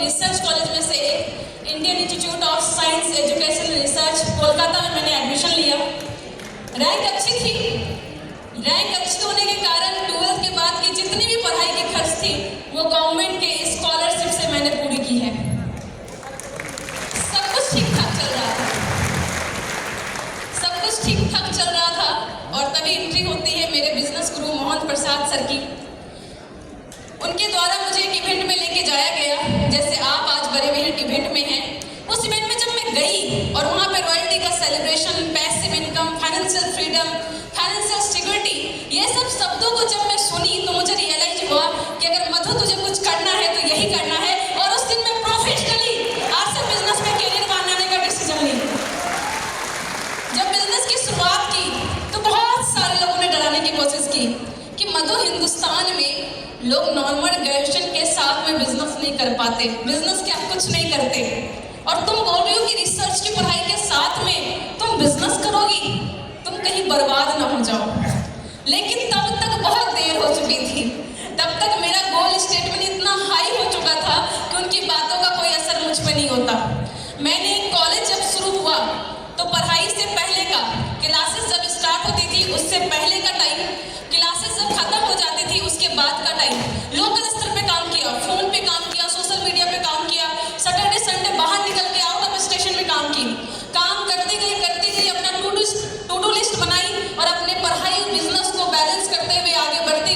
Research college में से एक Indian institute of science education research Kolkata में मैंने एडमिशन लिया। रैंक अच्छी थी। रैंक अच्छी होने के कारण 12th के बाद की जितनी भी पढ़ाई की खर्च थी वो गवर्नमेंट के स्कॉलरशिप से मैंने पूरी की है। सब कुछ ठीक ठाक चल रहा था, सब कुछ ठीक ठाक चल रहा था और तभी एंट्री होती है मेरे बिजनेस गुरु मोहन प्रसाद सर की। उनके द्वारा मुझे एक इवेंट में लेके जाया गया, जैसे आप आज बड़े बड़े इवेंट में हैं। उस इवेंट में जब मैं गई और वहाँ पे रॉयल्टी का celebration, passive income, financial freedom, financial security, ये सब शब्दों को जब मैं सुनी तो मुझे रियलाइज हुआ कि अगर मधु तुझे कुछ करना है तो यही करना है। और उस दिन मैं प्रोफेशनली आज से बिजनेस में करियर बनाने का डिसीजन ली। जब बिजनेस की शुरुआत की तो बहुत सारे लोगों ने डराने की कोशिश की कि मधु, हिंदुस्तान में लोग नॉर्मल ग्रेजुएशन के साथ में बिजनेस नहीं कर पाते, बिजनेस क्या कुछ नहीं करते, और तुम बोल रही हो कि रिसर्च की पढ़ाई के साथ में तुम बिजनेस करोगी, तुम कहीं बर्बाद ना हो जाओ। लेकिन तब तक बहुत देर हो चुकी थी। तब तक मेरा गोल स्टेटमेंट इतना हाई हो चुका था कि उनकी बातों का कोई असर मुझ पर नहीं होता। मैंने कॉलेज जब शुरू हुआ तो पढ़ाई से पहले का, क्लासेस जब स्टार्ट होती थी उससे पहले का टाइम, क्लासेस जब खत्म हो जाती थी उसके बाद का टाइम, लोकल स्तर पे काम किया, फोन पे काम किया, सोशल मीडिया पे काम किया, सैटरडे संडे बाहर निकल के आउट ऑफ स्टेशन में काम की। काम करती गई अपना टू डू लिस्ट बनाई और अपने पढ़ाई बिजनेस को बैलेंस करते हुए आगे बढ़ती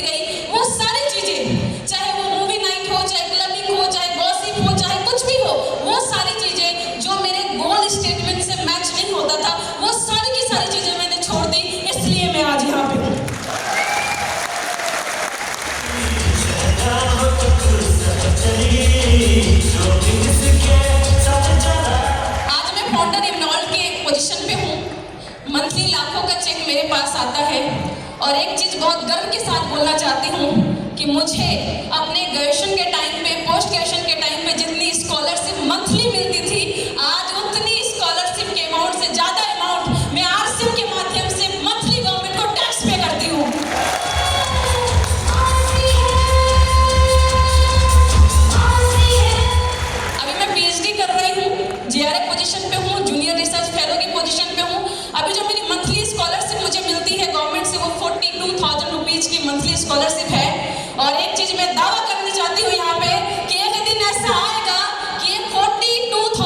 गई। वो सारी चीजें, चाहे वो मूवी नाइट हो, चाहे क्लबिंग हो, चाहे गॉसिप हो, चाहे कुछ भी हो, वो सारी चीजें जो मेरे गोल स्टेटमेंट से मैच नहीं होता था, वो सारी की सारी चीजें मैंने छोड़ दी। इसलिए मैं आज यहाँ पे हूँ। आज मैं फाउंडर इमनॉल्ट के पोजीशन पे हूँ। मंथली लाखों का चेक मेरे पास आता है और एक चीज बहुत गर्व के साथ बोलना चाहती हूँ कि मुझे अपने ग्रेजुएशन के टाइम पे, पोस्ट ग्रेजुएशन के टाइम पे जितनी स्कॉलरशिप मंथली मिलती थी, आज उतनी स्कॉलरशिप के अमाउंट से ज्यादा अमाउंट मैं आरसीएम के माध्यम से मंथली गवर्नमेंट को टैक्स पे करती हूँ। अभी मैं पीएचडी कर रही हूँ, जीआरएफ पोजीशन पे हूँ, जूनियर रिसर्च फेलो की पोजीशन पे हूँ। अभी जो मेरी मंथली स्कॉलरशिप मुझे मिलती है गवर्नमेंट से, वो 42,000 रुपीज की मंथली स्कॉलरशिप है। और एक चीज मैं दावा करनी चाहती हूँ यहाँ पे कि एक दिन ऐसा आएगा कि ये 42,000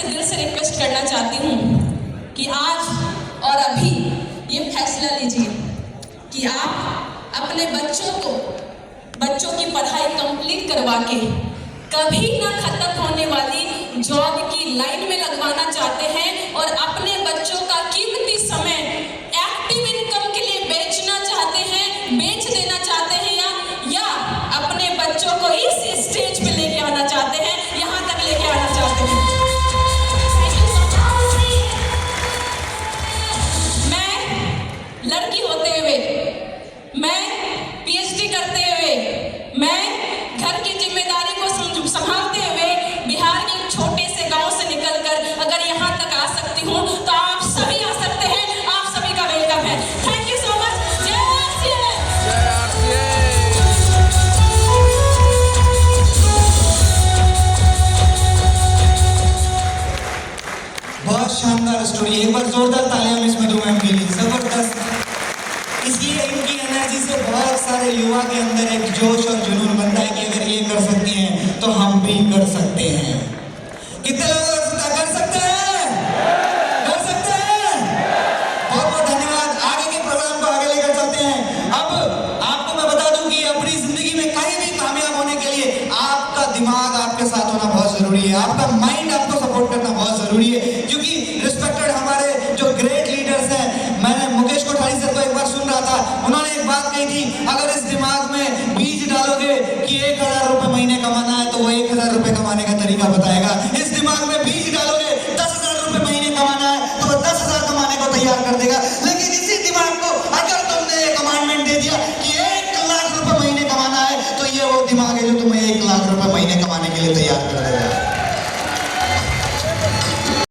से दिल से रिक्वेस्ट करना चाहती हूँ कि आज और अभी ये फैसला लीजिए कि आप अपने बच्चों की पढ़ाई कंप्लीट करवा के कभी ना खत्म होने वाली जॉब की लाइन में लगवाना चाहते हैं और अपने बच्चों का कीमती समय एक्टिव इनकम के लिए बेचना चाहते हैं, बेच देना चाहते हैं, या अपने बच्चों को इस स्टेज पे लेके आना चाहते हैं, यहाँ तक लेके आना चाहते हैं। मैं लड़की होते हुए, मैं पीएचडी करते हुए, मैं घर की जिम्मेदारी को संभालते हुए बिहार के एक छोटे से गांव से निकलकर अगर यहाँ तक आ सकती हूँ तो आप सभी आ सकते हैं। आप सभी का वेलकम है। Thank you so much. जय आरसीए। बहुत शानदार स्टोरी, एक बार जोरदार तालियां मिस मधु मैम के लिए, जबरदस्त। इसलिए इनकी एनर्जी से बहुत सारे युवा के अंदर एक जोश और जुनून बनता है कि अगर ये कर सकते हैं तो हम भी कर सकते हैं। कितने लोग कर सकते हैं? कर सकते हैं। बहुत बहुत धन्यवाद। आगे के प्रोग्राम को आगे लेकर चलते हैं। अब आपको मैं बता दूं कि अपनी जिंदगी में कहीं भी कामयाब होने के लिए आपका दिमाग आपके साथ होना बहुत जरूरी है, आपका माइंड आपको सपोर्ट करना बहुत जरूरी है। क्योंकि रिस्पेक्टेड हमारे जो ग्रेट लीडर्स हैं, मैंने मुकेश कोठारी सर को एक बार सुन रहा था, उन्होंने एक बात कही थी, अगर इस दिमाग में बीज डालोगे कि 1000 रुपए महीने कमाना है तो वो 1000 रुपए कमाने का तरीका बताएगा। इस दिमाग में बीज डालोगे 10,000 रुपए महीने कमाना है तो वो 10,000 कमाने को तैयार कर देगा। लेकिन इसी दिमाग को अगर तुमने ये कमांडमेंट दे दिया कि 1 लाख रुपए महीने कमाना है तो ये वो दिमाग है जो तुम्हें 1 लाख रुपए महीने कमाने के लिए तैयार कर देगा।